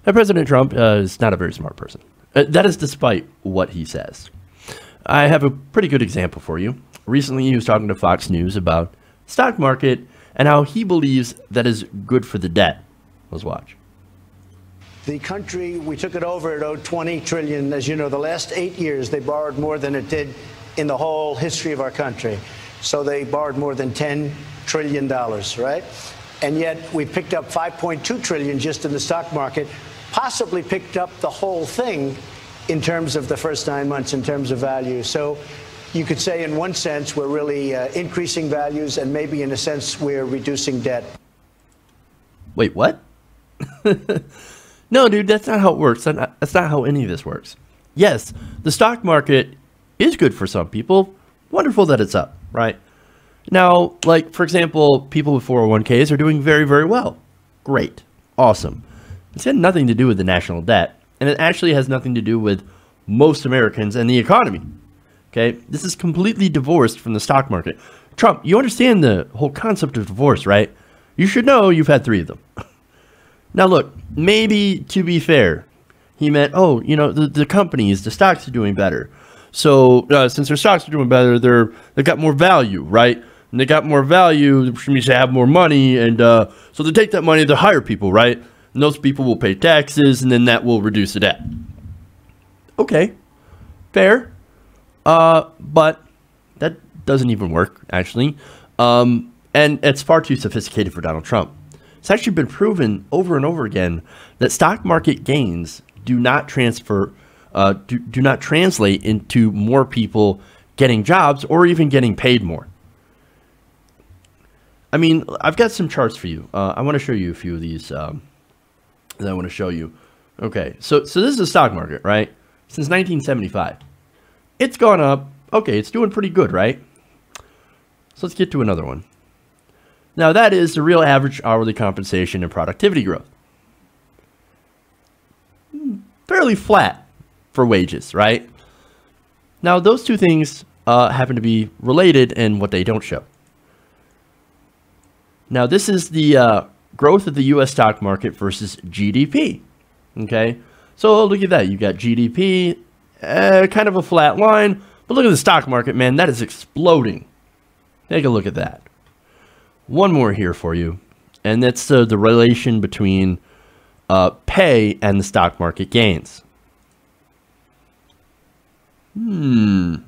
Now, President Trump is not a very smart person. That is despite what he says. I have a pretty good example for you. Recently, he was talking to Fox News about stock market and how he believes that is good for the debt. Let's watch. The country, we took it over, it owed $20 trillion. As you know, the last 8 years, they borrowed more than it did in the whole history of our country. So they borrowed more than $10 trillion, right? And yet we picked up $5.2 trillion just in the stock market, possibly picked up the whole thing in terms of the first 9 months, in terms of value. So you could say in one sense, we're really increasing values, and maybe in a sense, we're reducing debt. Wait, what? No, dude, that's not how it works. That's not how any of this works. Yes, the stock market is good for some people. Wonderful that it's up, right? Now, like, for example, people with 401ks are doing very, very well. Great. Awesome. It's got nothing to do with the national debt, and it actually has nothing to do with most Americans and the economy. Okay? This is completely divorced from the stock market. Trump, you understand the whole concept of divorce, right? You should know you've had 3 of them. Now, look, maybe to be fair, he meant, oh, you know, the companies, the stocks are doing better. So since their stocks are doing better, they've got more value, right? And they got more value, which means they have more money. And so they take that money to hire people, right? And those people will pay taxes, and then that will reduce the debt. Okay, fair. But that doesn't even work, actually. And it's far too sophisticated for Donald Trump. It's actually been proven over and over again that stock market gains do not transfer, do not translate into more people getting jobs or even getting paid more. I mean, I've got some charts for you. I want to show you a few of these that I want to show you. Okay, so this is the stock market, right? Since 1975. It's gone up. Okay, it's doing pretty good, right? So let's get to another one. Now, that is the real average hourly compensation and productivity growth. Fairly flat for wages, right? Now, those two things happen to be related in what they don't show. Now, this is the growth of the U.S. stock market versus GDP. Okay, so look at that. You got GDP, kind of a flat line, but look at the stock market, man. That is exploding. Take a look at that. One more here for you, and that's the relation between pay and the stock market gains. I'm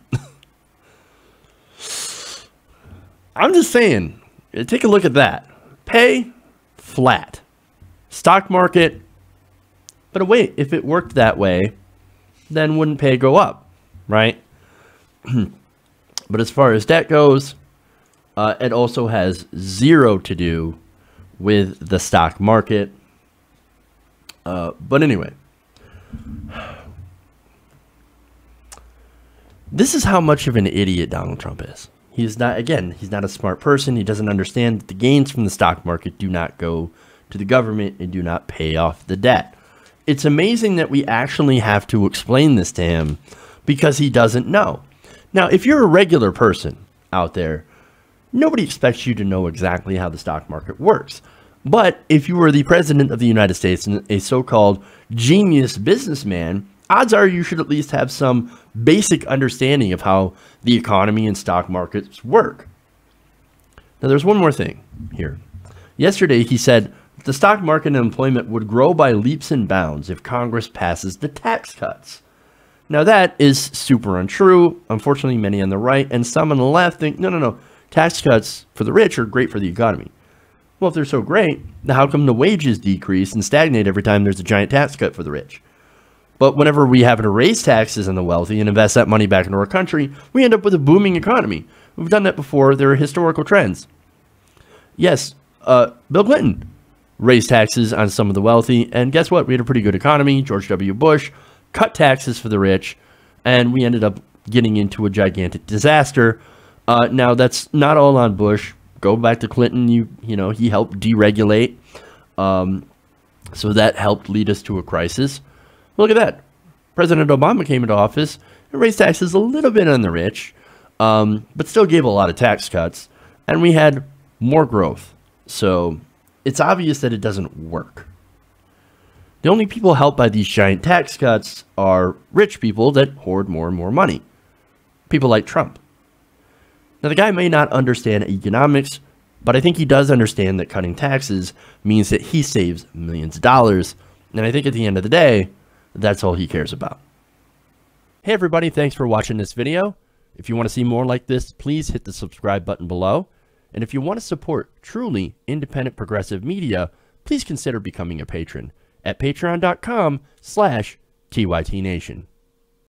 just saying, take a look at that. Pay, flat. Stock market, but wait, if it worked that way, then wouldn't pay go up, right? But as far as debt goes, it also has zero to do with the stock market. But anyway, this is how much of an idiot Donald Trump is. He's not, again, he's not a smart person. He doesn't understand that the gains from the stock market do not go to the government and do not pay off the debt. It's amazing that we actually have to explain this to him because he doesn't know. Now, if you're a regular person out there, nobody expects you to know exactly how the stock market works. But if you were the president of the United States and a so-called genius businessman, odds are you should at least have some basic understanding of how the economy and stock markets work. Now, there's one more thing here. Yesterday, he said the stock market and employment would grow by leaps and bounds if Congress passes the tax cuts. Now, that is super untrue. Unfortunately, many on the right and some on the left think, no. Tax cuts for the rich are great for the economy. Well, if they're so great, then how come the wages decrease and stagnate every time there's a giant tax cut for the rich? But whenever we have to raise taxes on the wealthy and invest that money back into our country, we end up with a booming economy. We've done that before. There are historical trends. Yes, Bill Clinton raised taxes on some of the wealthy, and guess what? We had a pretty good economy. George W. Bush cut taxes for the rich, and we ended up getting into a gigantic disaster. Now, that's not all on Bush. Go back to Clinton. You know, he helped deregulate. So that helped lead us to a crisis. Look at that. President Obama came into office and raised taxes a little bit on the rich, but still gave a lot of tax cuts. And we had more growth. So it's obvious that it doesn't work. The only people helped by these giant tax cuts are rich people that hoard more and more money. People like Trump. Now, the guy may not understand economics, but I think he does understand that cutting taxes means that he saves millions of dollars. And I think at the end of the day, that's all he cares about. Hey everybody, thanks for watching this video. If you want to see more like this, please hit the subscribe button below. And if you want to support truly independent progressive media, please consider becoming a patron at patreon.com/TYTNation.